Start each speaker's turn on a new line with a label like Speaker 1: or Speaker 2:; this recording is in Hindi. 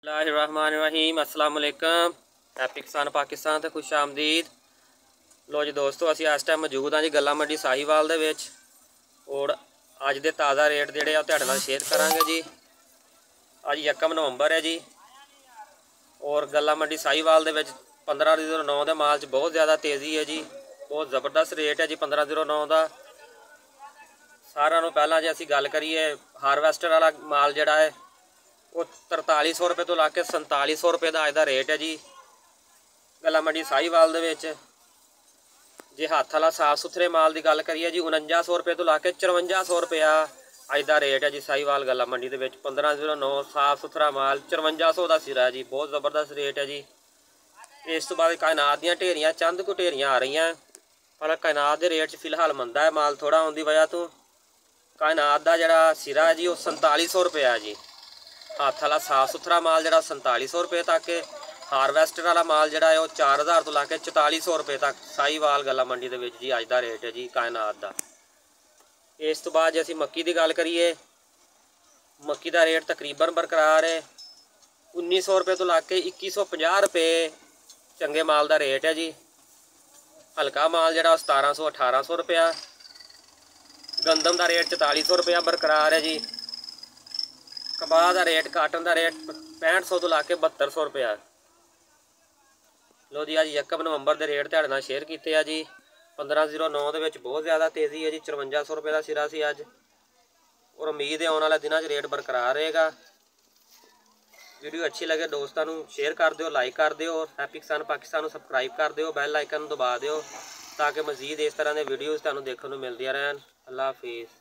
Speaker 1: बिस्मिल्लाहिर्रहमानिर्रहीम अस्सलाम वालेकुम। हैप्पी किसान पाकिस्तान ते खुश आमदीद। लो जी दोस्तों, असी इस टाइम मौजूद हाँ जी गल्ला मंडी साहिवाल दे विच और अज दे ताज़ा रेट जिहड़े आ तुहाडे नाल शेयर करांगे जी। अज 1 नवंबर है जी और गल्ला मंडी साहिवाल दे विच 1509 के माल च बहुत ज़्यादा तेज़ी है जी। बहुत ज़बरदस्त रेट है जी 1509 का। सारिਆਂ ਨੂੰ ਪਹਿਲਾਂ जे असी गल करिए हारवैस्टर वाला माल जिहड़ा है वो 4300 रुपये तो ला के 4700 रुपये का अज का रेट है जी गल्ला मंडी साहिवाल दे विच। जे हत्थ वाला साफ सुथरे माल की गल करिए जी 4900 रुपये तो ला के 5400 रुपया अज का रेट है जी साहिवाल गल्ला मंडी के 1509 साफ सुथरा माल 5400 का सिरा है जी। बहुत ज़बरदस्त रेट है जी। इस तो बाद कायनात दी ढेरियां चंद को ढेरियां आ रही हैं, पर कायनात के रेट फिलहाल मंदा है माल थोड़ा आने की वजह तो। कायनात का जोड़ा सिरा है जी वो 4700 रुपया है जी। हत्थ वाला साफ सुथरा माल जोड़ा 4700 रुपये तक है। हारवैस्टर वाला माल जोड़ा है वो 4000 तो ला के 4400 रुपये तक साहिवाल गल्ला मंडी के जी अज का रेट है जी कायनात का। इस तो बाद जो असी मक्की की गल करिए, मक्की का रेट तकरीबन बरकरार है 1900 रुपये तो ला के 2150 रुपये चंगे माल का रेट है जी। हल्का माल जोड़ा 1700-1800 रुपया। गंदम का रेट 4400 रुपया बरकरार है जी। कपाह का रेट काटन का रेट 6500 तो ला के 7200 रुपया। लो जी अज 1 नवंबर के रेट तुहाडे नाल शेयर किए हैं जी। 1509 के बहुत ज़्यादा तेज़ी है जी। 5400 रुपये का सिरा सी अज और उम्मीद है आने वाले दिनों रेट बरकरार रहेगा। वीडियो अच्छी लगे दोस्तों को शेयर कर दो, लाइक कर दो और हैप्पी किसान पाकिस्तान को सबसक्राइब कर दो, बैल आइकन दबा दो ताकि मजीद इस तरह के वीडियोज़ तुहानूं देखने को मिलदियां रहन। अल्लाह हाफिज़।